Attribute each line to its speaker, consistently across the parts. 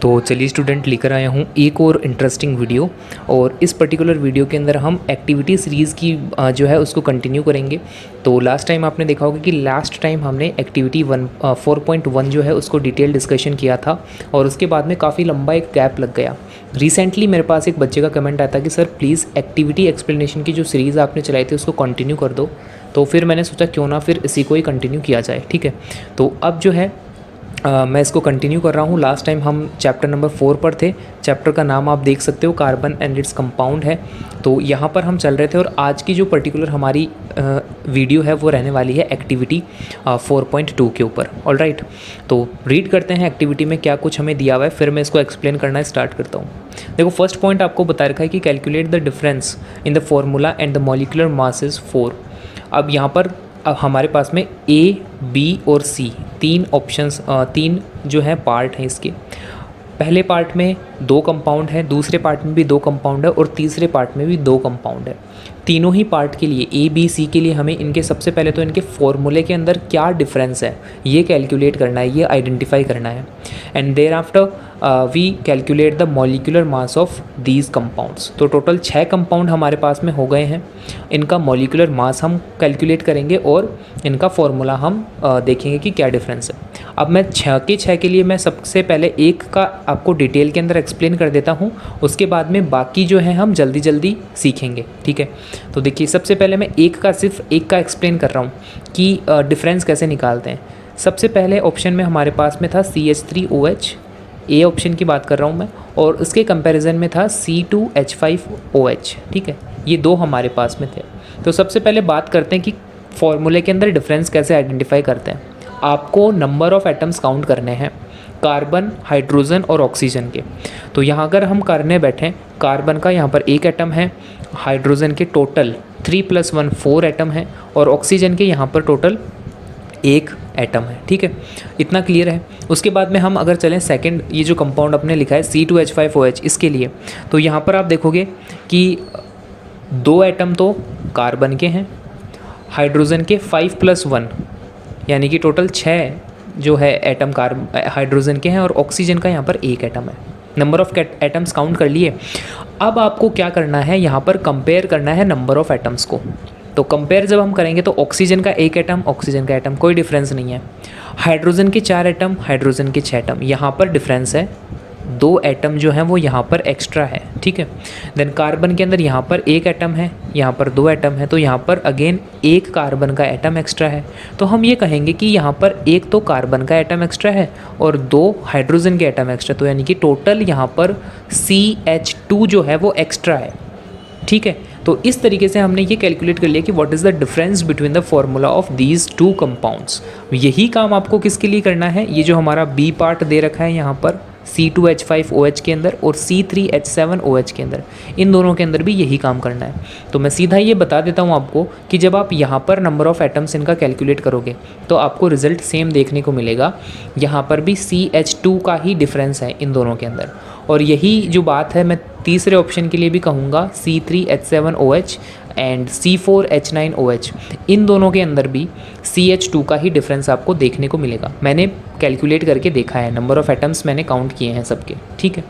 Speaker 1: तो चलिए स्टूडेंट, लेकर आया हूँ एक और इंटरेस्टिंग वीडियो। और इस पर्टिकुलर वीडियो के अंदर हम एक्टिविटी सीरीज़ की जो है उसको कंटिन्यू करेंगे। तो लास्ट टाइम आपने देखा होगा कि लास्ट टाइम हमने एक्टिविटी 4.1 जो है उसको डिटेल डिस्कशन किया था और उसके बाद में काफ़ी लंबा एक गैप लग गया। रिसेंटली मेरे पास एक बच्चे का कमेंट आया था कि सर प्लीज़ एक्टिविटी एक्सप्लेनेशन की जो सीरीज़ आपने चलाई थी उसको कंटिन्यू कर दो। तो फिर मैंने सोचा क्यों ना फिर इसी को ही कंटिन्यू किया जाए। ठीक है, तो अब जो है मैं इसको कंटिन्यू कर रहा हूँ। लास्ट टाइम हम चैप्टर नंबर 4 पर थे। चैप्टर का नाम आप देख सकते हो, कार्बन एंड इट्स कंपाउंड है। तो यहाँ पर हम चल रहे थे और आज की जो पर्टिकुलर हमारी वीडियो है वो रहने वाली है एक्टिविटी 4.2 के ऊपर। ऑलराइट, तो रीड करते हैं एक्टिविटी में क्या कुछ हमें दिया हुआ है, फिर मैं इसको एक्सप्लेन करना स्टार्ट करता हूँ। देखो, फर्स्ट पॉइंट आपको बता रखा है कि calculate the difference in the formula and the molecular mass is 4। अब यहाँ पर हमारे पास में ए, बी और सी तीन ऑप्शंस, तीन जो है पार्ट हैं इसके। पहले पार्ट में 2 कंपाउंड है, दूसरे पार्ट में भी 2 कंपाउंड है और तीसरे पार्ट में भी 2 कंपाउंड है। तीनों ही पार्ट के लिए ए, बी, सी के लिए हमें इनके सबसे पहले तो इनके फॉर्मूले के अंदर क्या डिफरेंस है ये कैलकुलेट करना है, ये आइडेंटिफाई करना है। And there after we calculate the molecular mass of these compounds. तो टोटल 6 कंपाउंड हमारे पास में हो गए हैं। इनका मॉलिक्यूलर मास हम कैलकुलेट करेंगे और इनका फॉर्मूला हम देखेंगे कि क्या डिफरेंस है। अब मैं 6 के लिए मैं सबसे पहले एक का आपको डिटेल के अंदर एक्सप्लेन कर देता हूँ, उसके बाद में बाकी जो है हम जल्दी जल्दी सीखेंगे। ठीक है, तो देखिए सबसे पहले मैं सिर्फ एक का एक्सप्लेन कर रहा हूँ कि डिफरेंस कैसे निकालते हैं। सबसे पहले ऑप्शन में हमारे पास में था CH3OH, ए ऑप्शन की बात कर रहा हूँ मैं, और उसके कंपैरिजन में था C2H5OH। ठीक है, ये 2 हमारे पास में थे। तो सबसे पहले बात करते हैं कि फॉर्मूले के अंदर डिफरेंस कैसे आइडेंटिफाई करते हैं। आपको नंबर ऑफ़ एटम्स काउंट करने हैं, कार्बन, हाइड्रोजन और ऑक्सीजन के। तो यहाँ अगर हम करने बैठें, कार्बन का यहाँ पर 1 एटम है, हाइड्रोजन के टोटल 3 + 1 4 एटम है और ऑक्सीजन के यहाँ पर टोटल 1 एटम है। ठीक है, इतना क्लियर है। उसके बाद में हम अगर चलें सेकंड, ये जो कंपाउंड अपने लिखा है C2H5OH, इसके लिए तो यहाँ पर आप देखोगे कि 2 एटम तो कार्बन के हैं, हाइड्रोजन के 5 + 1 यानी कि टोटल 6 जो है एटम हाइड्रोजन के हैं और ऑक्सीजन का यहाँ पर 1 एटम है। नंबर ऑफ़ एटम्स काउंट कर लिए। अब आपको क्या करना है, यहाँ पर कंपेयर करना है नंबर ऑफ़ एटम्स को। तो कंपेयर जब हम करेंगे तो ऑक्सीजन का 1 एटम, ऑक्सीजन का एटम, कोई डिफरेंस नहीं है। हाइड्रोजन के 4 एटम, हाइड्रोजन के 6 एटम, यहाँ पर डिफरेंस है, 2 एटम जो हैं वो यहाँ पर एक्स्ट्रा है। ठीक है, देन कार्बन के अंदर यहाँ पर 1 एटम है, यहाँ पर 2 एटम है, तो यहाँ पर अगेन 1 कार्बन का एटम एक्स्ट्रा है। तो हम ये कहेंगे कि यहाँ पर 1 तो कार्बन का एटम एक्स्ट्रा है और 2 हाइड्रोजन के एटम एक्स्ट्रा, तो यानी कि टोटल यहाँ पर CH2 जो है वो एक्स्ट्रा है। ठीक है, तो इस तरीके से हमने ये कैलकुलेट कर लिया कि what is the difference between the formula of these 2 compounds. यही काम आपको किसके लिए करना है, ये जो हमारा बी पार्ट दे रखा है यहाँ पर C2H5OH के अंदर और C3H7OH के अंदर, इन दोनों के अंदर भी यही काम करना है। तो मैं सीधा ये बता देता हूँ आपको कि जब आप यहाँ पर नंबर ऑफ़ एटम्स इनका कैलकुलेट करोगे तो आपको रिजल्ट सेम देखने को मिलेगा। यहाँ पर भी CH2 का ही डिफरेंस है इन दोनों के अंदर। और यही जो बात है मैं तीसरे ऑप्शन के लिए भी कहूँगा, C3H7OH एंड C4H9OH, इन दोनों के अंदर भी CH2 का ही डिफरेंस आपको देखने को मिलेगा। मैंने कैलकुलेट करके देखा है, नंबर ऑफ़ एटम्स मैंने काउंट किए हैं सबके। ठीक है,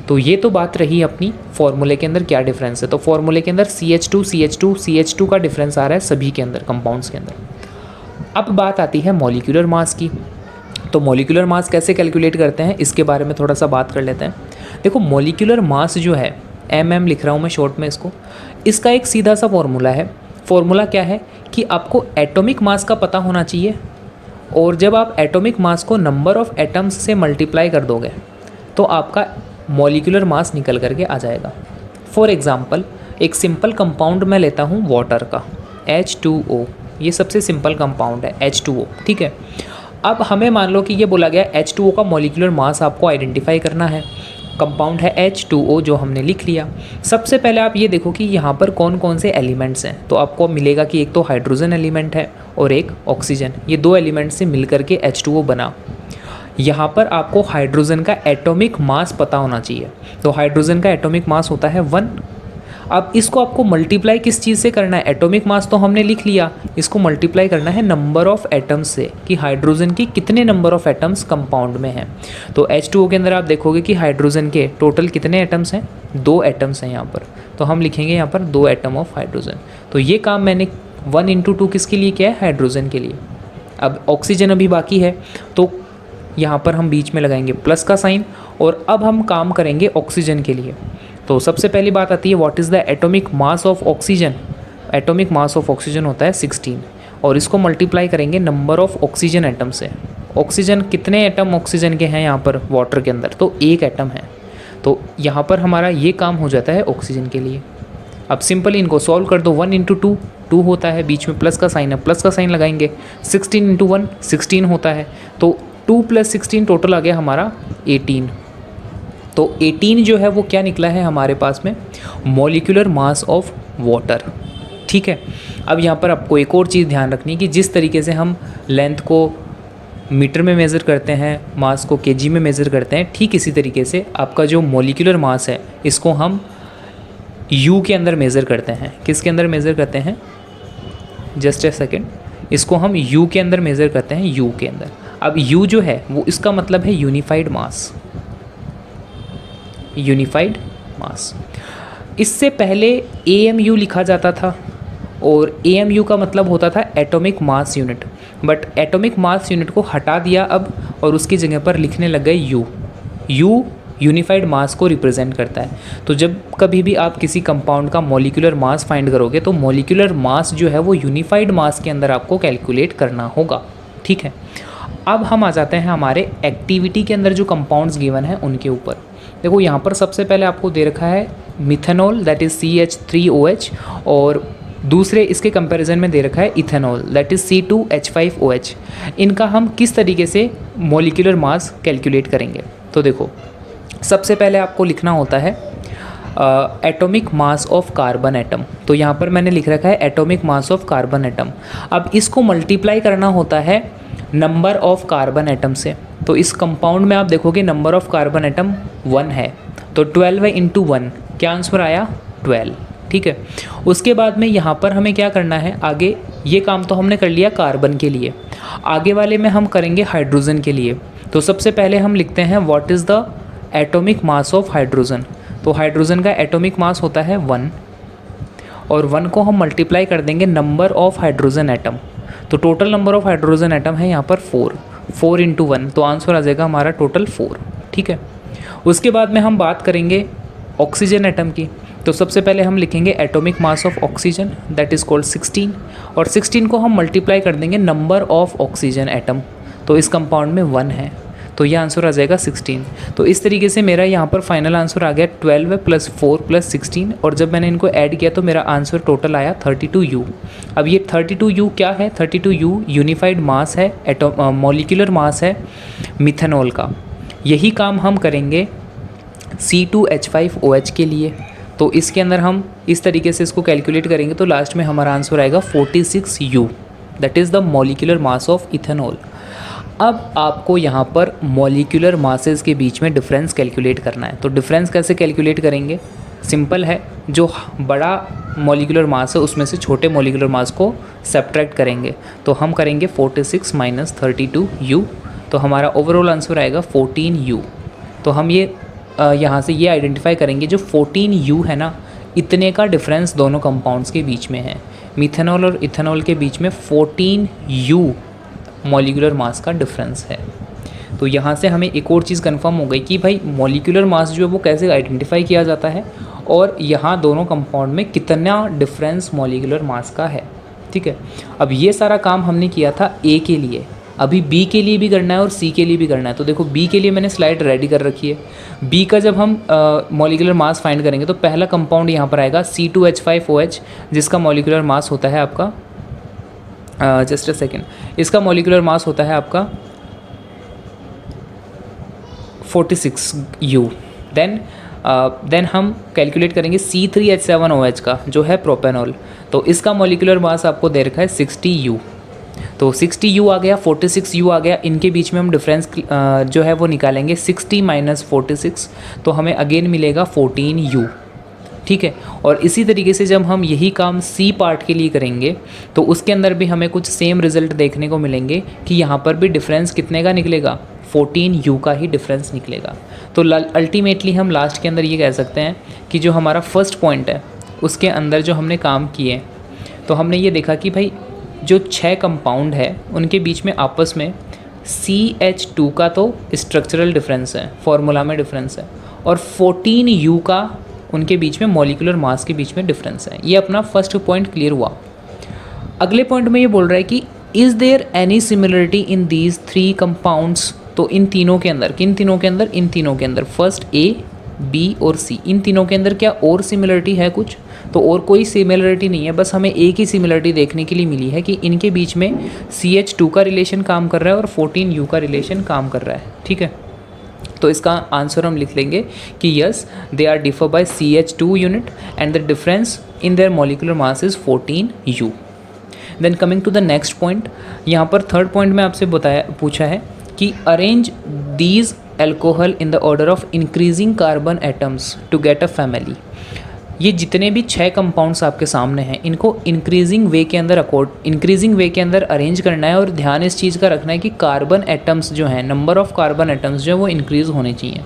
Speaker 1: तो ये तो बात रही अपनी फॉर्मूले के अंदर क्या डिफरेंस है। तो फॉर्मूले के अंदर CH2 का डिफरेंस आ रहा है सभी के अंदर, कंपाउंड्स के अंदर। अब बात आती है मॉलिक्यूलर मास की। तो मॉलिक्यूलर मास कैसे कैलकुलेट करते हैं इसके बारे में थोड़ा सा बात कर लेते हैं। देखो, मॉलिक्यूलर मास जो है, MM लिख रहा हूँ मैं शॉर्ट में इसको, इसका एक सीधा सा फॉर्मूला है। फॉर्मूला क्या है कि आपको एटॉमिक मास का पता होना चाहिए और जब आप एटॉमिक मास को नंबर ऑफ़ एटम्स से मल्टीप्लाई कर दोगे तो आपका मॉलिक्यूलर मास निकल करके आ जाएगा। फॉर एग्ज़ाम्पल, एक सिंपल कंपाउंड मैं लेता हूँ वाटर का, H2O, ये सबसे सिंपल कंपाउंड है H2O। ठीक है, अब हमें मान लो कि ये बोला गया H2O का मॉलिक्यूलर मास आपको आइडेंटिफाई करना है। कंपाउंड है H2O जो हमने लिख लिया। सबसे पहले आप ये देखो कि यहाँ पर कौन कौन से एलिमेंट्स हैं। तो आपको मिलेगा कि एक तो हाइड्रोजन एलिमेंट है और एक ऑक्सीजन, ये 2 एलिमेंट से मिल करके H2O बना। यहाँ पर आपको हाइड्रोजन का एटॉमिक मास पता होना चाहिए। तो हाइड्रोजन का एटॉमिक मास होता है 1। अब इसको आपको मल्टीप्लाई किस चीज़ से करना है, एटॉमिक मास तो हमने लिख लिया, इसको मल्टीप्लाई करना है नंबर ऑफ एटम्स से कि हाइड्रोजन की कितने नंबर ऑफ एटम्स कंपाउंड में हैं। तो H2O के अंदर आप देखोगे कि हाइड्रोजन के टोटल कितने एटम्स हैं, 2 एटम्स हैं यहाँ पर, तो हम लिखेंगे यहाँ पर 2 एटम ऑफ हाइड्रोजन। तो ये काम मैंने 1 × 2 किसके लिए किया है, हाइड्रोजन के लिए। अब ऑक्सीजन अभी बाकी है, तो यहाँ पर हम बीच में लगाएंगे प्लस का साइन, और अब हम काम करेंगे ऑक्सीजन के लिए। तो सबसे पहली बात आती है what is the atomic mass of oxygen. Atomic mass of oxygen होता है 16, और इसको मल्टीप्लाई करेंगे नंबर ऑफ ऑक्सीजन एटम से। ऑक्सीजन कितने एटम ऑक्सीजन के हैं यहाँ पर वाटर के अंदर, तो 1 एटम है। तो यहाँ पर हमारा ये काम हो जाता है ऑक्सीजन के लिए। अब सिंपली इनको सॉल्व कर दो, 1 × 2 2 होता है, बीच में प्लस का साइन है, प्लस का साइन लगाएंगे। 16 × 1 16 होता है, तो 2 + 16 टोटल आ गया हमारा 18। तो 18 जो है वो क्या निकला है हमारे पास में, मॉलिक्यूलर मास ऑफ वाटर। ठीक है, अब यहाँ पर आपको एक और चीज़ ध्यान रखनी है कि जिस तरीके से हम लेंथ को मीटर में मेज़र करते हैं, मास को केजी में मेज़र करते हैं, ठीक इसी तरीके से आपका जो मॉलिक्यूलर मास है इसको हम यू के अंदर मेज़र करते हैं। किसके अंदर मेज़र करते हैं, जस्ट ए सेकेंड, इसको हम यू के अंदर मेज़र करते हैं, यू के अंदर। अब यू जो है वो इसका मतलब है यूनिफाइड मास, यूनिफाइड मास। इससे पहले AMU लिखा जाता था, और AMU का मतलब होता था atomic mass unit, but atomic mass unit को हटा दिया अब, और उसकी जगह पर लिखने लग गए यू। यू यूनिफाइड मास को रिप्रेजेंट करता है। तो जब कभी भी आप किसी कंपाउंड का मॉलिक्यूलर मास फाइंड करोगे तो मॉलिक्यूलर मास जो है वो यूनिफाइड मास के अंदर आपको कैलकुलेट करना होगा। ठीक है, अब हम आ जाते हैं हमारे एक्टिविटी के अंदर जो कंपाउंड्स गिवन हैं उनके ऊपर। देखो यहाँ पर सबसे पहले आपको दे रखा है मिथेनॉल दैट इज़ CH3OH, और दूसरे इसके कंपैरिजन में दे रखा है इथेनॉल दैट इज़ C2H5OH। इनका हम किस तरीके से मॉलिक्यूलर मास कैलकुलेट करेंगे, तो देखो सबसे पहले आपको लिखना होता है atomic mass of carbon atom. तो यहाँ पर मैंने लिख रखा है atomic mass of carbon atom. अब इसको मल्टीप्लाई करना होता है नंबर ऑफ कार्बन एटम से। तो इस कंपाउंड में आप देखोगे नंबर ऑफ कार्बन एटम 1 है, तो 12 × 1 क्या आंसर आया, 12। ठीक है, उसके बाद में यहाँ पर हमें क्या करना है आगे, ये काम तो हमने कर लिया कार्बन के लिए, आगे वाले में हम करेंगे हाइड्रोजन के लिए। तो सबसे पहले हम लिखते हैं what is the atomic mass of hydrogen. तो हाइड्रोजन का एटॉमिक मास होता है 1, और 1 को हम मल्टीप्लाई कर देंगे नंबर ऑफ हाइड्रोजन एटम। तो total number of hydrogen atom है यहाँ पर 4 × 1, तो आंसर आ जाएगा हमारा टोटल 4। ठीक है, उसके बाद में हम बात करेंगे ऑक्सीजन एटम की। तो सबसे पहले हम लिखेंगे atomic mass of oxygen that is called 16, और 16 को हम मल्टीप्लाई कर देंगे नंबर ऑफ ऑक्सीजन एटम। तो इस कंपाउंड में 1 है, तो ये आंसर आ जाएगा 16। तो इस तरीके से मेरा यहाँ पर फाइनल आंसर आ गया 12 + 4 + 16, और जब मैंने इनको ऐड किया तो मेरा आंसर टोटल आया 32U। अब ये 32U क्या है, 32U यूनिफाइड मास है, मॉलिक्यूलर मास है मिथेनॉल का। यही काम हम करेंगे C2H5OH के लिए। तो इसके अंदर हम इस तरीके से इसको कैलकुलेट करेंगे तो लास्ट में हमारा आंसर आएगा 46U, that is the molecular mass of ethanol. अब आपको यहाँ पर मॉलिक्यूलर मासेस के बीच में डिफरेंस कैलकुलेट करना है। तो डिफरेंस कैसे कैलकुलेट करेंगे, सिंपल है, जो बड़ा मॉलिक्यूलर मास है उसमें से छोटे मॉलिक्यूलर मास को सब्ट्रैक्ट करेंगे। तो हम करेंगे 46 - 32U, तो हमारा ओवरऑल आंसर आएगा 14U। तो हम ये यहाँ से ये आइडेंटिफाई करेंगे जो 14U है ना, इतने का डिफरेंस दोनों कंपाउंड्स के बीच में है। मिथेनॉल और इथेनॉल के बीच में 14U मॉलिक्यूलर मास का डिफरेंस है। तो यहाँ से हमें एक और चीज़ कंफर्म हो गई कि भाई मॉलिक्यूलर मास जो है वो कैसे आइडेंटिफाई किया जाता है, और यहाँ दोनों कंपाउंड में कितना डिफरेंस मॉलिक्यूलर मास का है। ठीक है, अब ये सारा काम हमने किया था A के लिए, अभी B के लिए भी करना है और C के लिए भी करना है। तो देखो B के लिए मैंने स्लाइड रेडी कर रखी है। B का जब हम मॉलिक्यूलर मास फाइंड करेंगे तो पहला कंपाउंड यहाँ पर आएगा C2H5OH, जिसका मॉलिक्यूलर मास होता है आपका जस्ट अ सेकेंड, इसका मॉलिक्यूलर मास होता है आपका 46U। देन हम कैलकुलेट करेंगे C3H7OH का, जो है प्रोपेनॉल। तो इसका मॉलिक्यूलर मास आपको दे रखा है 60U। तो 60U आ गया, 46U आ गया, इनके बीच में हम डिफरेंस जो है वो निकालेंगे 60 - 46, तो हमें अगेन मिलेगा 14U। ठीक है। और इसी तरीके से जब हम यही काम सी पार्ट के लिए करेंगे तो उसके अंदर भी हमें कुछ सेम रिजल्ट देखने को मिलेंगे कि यहाँ पर भी डिफरेंस कितने का निकलेगा, 14U का ही डिफरेंस निकलेगा। तो अल्टीमेटली हम लास्ट के अंदर ये कह सकते हैं कि जो हमारा फर्स्ट पॉइंट है उसके अंदर जो हमने काम किए तो हमने ये देखा कि भाई जो 6 कंपाउंड है उनके बीच में आपस में CH2 का तो स्ट्रक्चरल डिफरेंस है, फॉर्मूला में डिफरेंस है, और 14U का उनके बीच में मॉलिक्यूलर मास के बीच में डिफरेंस है। ये अपना फर्स्ट पॉइंट क्लियर हुआ। अगले पॉइंट में ये बोल रहा है कि is there any similarity in these 3 compounds. तो इन तीनों के अंदर, किन तीनों के अंदर, इन तीनों के अंदर फर्स्ट A, B और C, इन तीनों के अंदर क्या और सिमिलरिटी है कुछ? तो और कोई सिमिलरिटी नहीं है, बस हमें एक ही सिमिलरिटी देखने के लिए मिली है कि इनके बीच में CH2 का रिलेशन काम कर रहा है और 14U का रिलेशन काम कर रहा है। ठीक है, तो इसका आंसर हम लिख लेंगे कि yes they are differ by CH2 unit and the difference in their molecular mass is 14U। Then coming to the next point, यहाँ पर थर्ड पॉइंट में आपसे पूछा है कि arrange these alcohol in the order of increasing carbon atoms to get a family. ये जितने भी 6 कंपाउंड्स आपके सामने हैं इनको इंक्रीजिंग वे के अंदर अरेंज करना है, और ध्यान इस चीज़ का रखना है कि कार्बन एटम्स जो हैं, नंबर ऑफ कार्बन एटम्स जो है वो इंक्रीज़ होने चाहिए।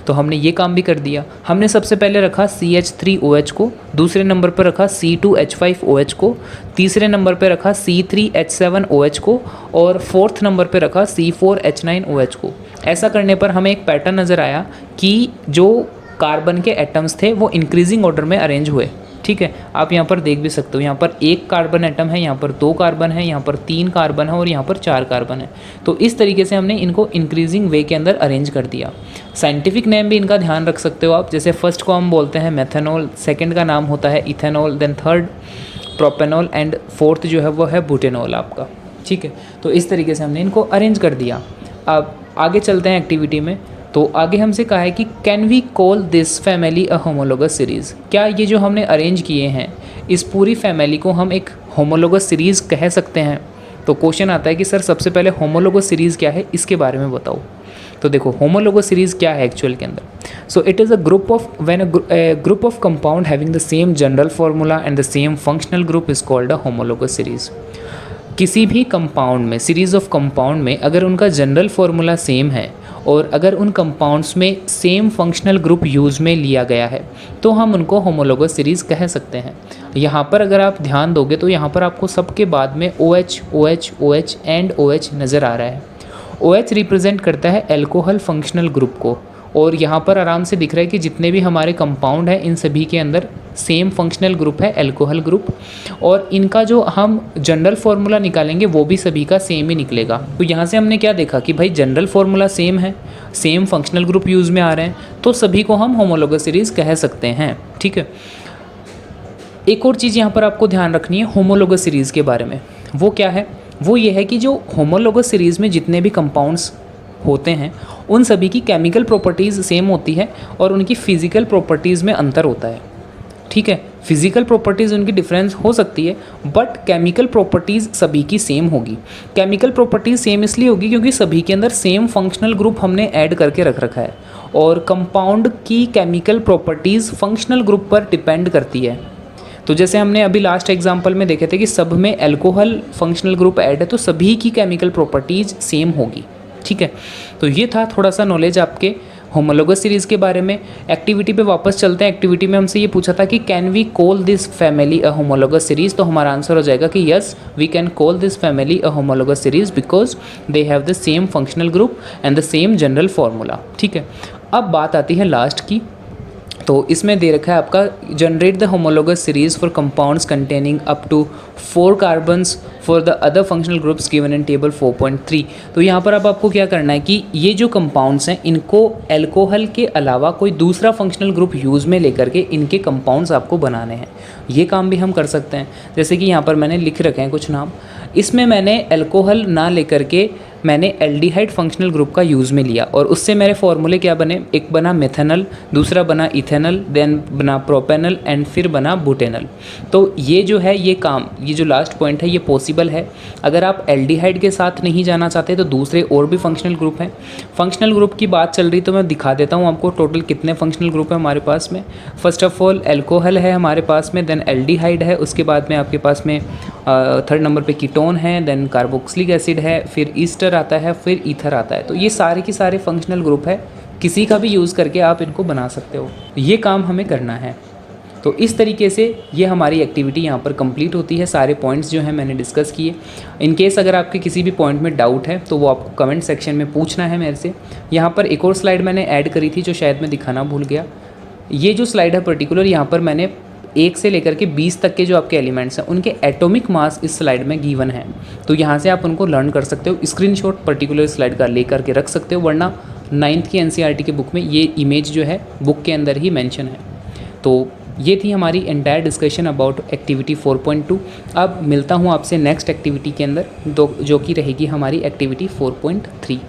Speaker 1: तो हमने ये काम भी कर दिया। हमने सबसे पहले रखा CH3OH को, दूसरे नंबर पर रखा C2H5OH को, तीसरे नंबर पर रखा C3H7OH को, और फोर्थ नंबर पर रखा C4H9OH को। ऐसा करने पर हमें एक पैटर्न नज़र आया कि जो कार्बन के एटम्स थे वो इंक्रीजिंग ऑर्डर में अरेंज हुए। ठीक है, आप यहाँ पर देख भी सकते हो, यहाँ पर 1 कार्बन एटम है, यहाँ पर 2 कार्बन है, यहाँ पर 3 कार्बन है और यहाँ पर 4 कार्बन है। तो इस तरीके से हमने इनको इंक्रीजिंग वे के अंदर अरेंज कर दिया। साइंटिफिक नेम भी इनका ध्यान रख सकते हो आप, जैसे फर्स्ट को हम बोलते हैं मेथेनॉल, सेकेंड का नाम होता है ethanol, then third propanol and fourth जो है वो है बुटेनॉल आपका। ठीक है, तो इस तरीके से हमने इनको अरेंज कर दिया। अब आगे चलते हैं एक्टिविटी में। तो आगे हमसे कहा है कि can we call this family a homologous series. क्या ये जो हमने अरेंज किए हैं इस पूरी फैमिली को हम एक होमोलोगस सीरीज़ कह सकते हैं? तो क्वेश्चन आता है कि सर सबसे पहले होमोलोगस सीरीज़ क्या है, इसके बारे में बताओ। तो देखो होमोलोगस सीरीज़ क्या है एक्चुअल के अंदर। So it is a group of group of compound having the same general formula and the same functional group is called a homologous series. किसी भी कंपाउंड में, सीरीज़ ऑफ कंपाउंड में अगर उनका जनरल फार्मूला सेम है और अगर उन कंपाउंड्स में सेम फंक्शनल ग्रुप यूज़ में लिया गया है तो हम उनको होमोलोगस सीरीज़ कह सकते हैं। यहाँ पर अगर आप ध्यान दोगे तो यहाँ पर आपको सबके बाद में OH, OH, OH and OH नज़र आ रहा है। OH रिप्रेजेंट करता है एल्कोहल फंक्शनल ग्रुप को, और यहाँ पर आराम से दिख रहा है कि जितने भी हमारे कंपाउंड हैं इन सभी के अंदर सेम फंक्शनल ग्रुप है एल्कोहल ग्रुप, और इनका जो हम जनरल फार्मूला निकालेंगे वो भी सभी का सेम ही निकलेगा। तो यहाँ से हमने क्या देखा कि भाई जनरल फार्मूला सेम है, सेम फंक्शनल ग्रुप यूज़ में आ रहे हैं, तो सभी को हम होमोलोगस सीरीज़ कह सकते हैं। ठीक है, एक और चीज़ यहाँ पर आपको ध्यान रखनी है होमोलोगस सीरीज़ के बारे में। वो क्या है? वो ये है कि जो होमोलोगस सीरीज़ में जितने भी कंपाउंड्स होते हैं उन सभी की केमिकल प्रॉपर्टीज़ सेम होती है और उनकी फ़िज़िकल प्रॉपर्टीज़ में अंतर होता है। ठीक है, फिजिकल प्रॉपर्टीज़ उनकी डिफरेंस हो सकती है बट केमिकल प्रॉपर्टीज़ सभी की सेम होगी। केमिकल प्रॉपर्टीज़ सेम इसलिए होगी क्योंकि सभी के अंदर सेम फंक्शनल ग्रुप हमने ऐड करके रख रखा है, और कंपाउंड की केमिकल प्रॉपर्टीज़ फंक्शनल ग्रुप पर डिपेंड करती है। तो जैसे हमने अभी लास्ट एग्जांपल में देखे थे कि सब में एल्कोहल फंक्शनल ग्रुप ऐड है तो सभी की केमिकल प्रॉपर्टीज़ सेम होगी। ठीक है, तो ये था थोड़ा सा नॉलेज आपके होमोलोगस सीरीज़ के बारे में। एक्टिविटी पे वापस चलते हैं। एक्टिविटी में हमसे ये पूछा था कि can we call this family a homologous series. तो हमारा आंसर हो जाएगा कि yes we can call this family a homologous series because they have the same functional group and the same general formula. ठीक है, अब बात आती है लास्ट की। तो इसमें दे रखा है आपका generate the homologous series for compounds containing up to 4 carbons for the other functional groups given in table 4.3। तो यहाँ पर अब आपको क्या करना है कि ये जो कंपाउंड्स हैं इनको एल्कोहल के अलावा कोई दूसरा फंक्शनल ग्रुप यूज़ में लेकर के इनके कंपाउंड्स आपको बनाने हैं। ये काम भी हम कर सकते हैं, जैसे कि यहाँ पर मैंने लिख रखे हैं कुछ नाम। इसमें मैंने अल्कोहल ना लेकर के मैंने एल्डिहाइड फंक्शनल ग्रुप का यूज़ में लिया और उससे मेरे फॉर्मूले क्या बने, एक बना मेथनल, दूसरा बना इथेनल, देन बना प्रोपेनल एंड फिर बना बुटेनल। तो ये जो है ये काम, ये जो लास्ट पॉइंट है ये पॉसिबल है। अगर आप एल्डिहाइड के साथ नहीं जाना चाहते तो दूसरे और भी फंक्शनल ग्रुप हैं। फंक्शनल ग्रुप की बात चल रही तो मैं दिखा देता हूँ आपको टोटल कितने फंक्शनल ग्रुप है हमारे पास में। फर्स्ट ऑफ ऑल एल्कोहल है हमारे पास में, देन एल्डिहाइड है, उसके बाद में आपके पास में थर्ड नंबर पे कीटोन है, देन कार्बोक्सिलिक एसिड है, फिर ईस्टर आता है, फिर ईथर आता है। तो ये सारे के सारे फंक्शनल ग्रुप है, किसी का भी यूज़ करके आप इनको बना सकते हो। ये काम हमें करना है। तो इस तरीके से ये हमारी एक्टिविटी यहाँ पर कंप्लीट होती है। सारे पॉइंट्स जो हैं मैंने डिस्कस किए। इन केस अगर आपके किसी भी पॉइंट में डाउट है तो वो आपको कमेंट सेक्शन में पूछना है मेरे से। यहाँ पर एक और स्लाइड मैंने ऐड करी थी जो शायद मैं दिखाना भूल गया। ये जो स्लाइड है पर्टिकुलर, यहाँ पर मैंने 1 से लेकर के 20 तक के जो आपके एलिमेंट्स हैं उनके एटॉमिक मास इस स्लाइड में गिवन है। तो यहाँ से आप उनको लर्न कर सकते हो। स्क्रीनशॉट पर्टिकुलर स्लाइड का लेकर के रख सकते हो, वरना 9th की NCERT के बुक में ये इमेज जो है बुक के अंदर ही मेंशन है। तो ये थी हमारी एंटायर डिस्कशन अबाउट एक्टिविटी 4.2। अब मिलता हूँ आपसे नेक्स्ट एक्टिविटी के अंदर जो कि रहेगी हमारी एक्टिविटी 4.3।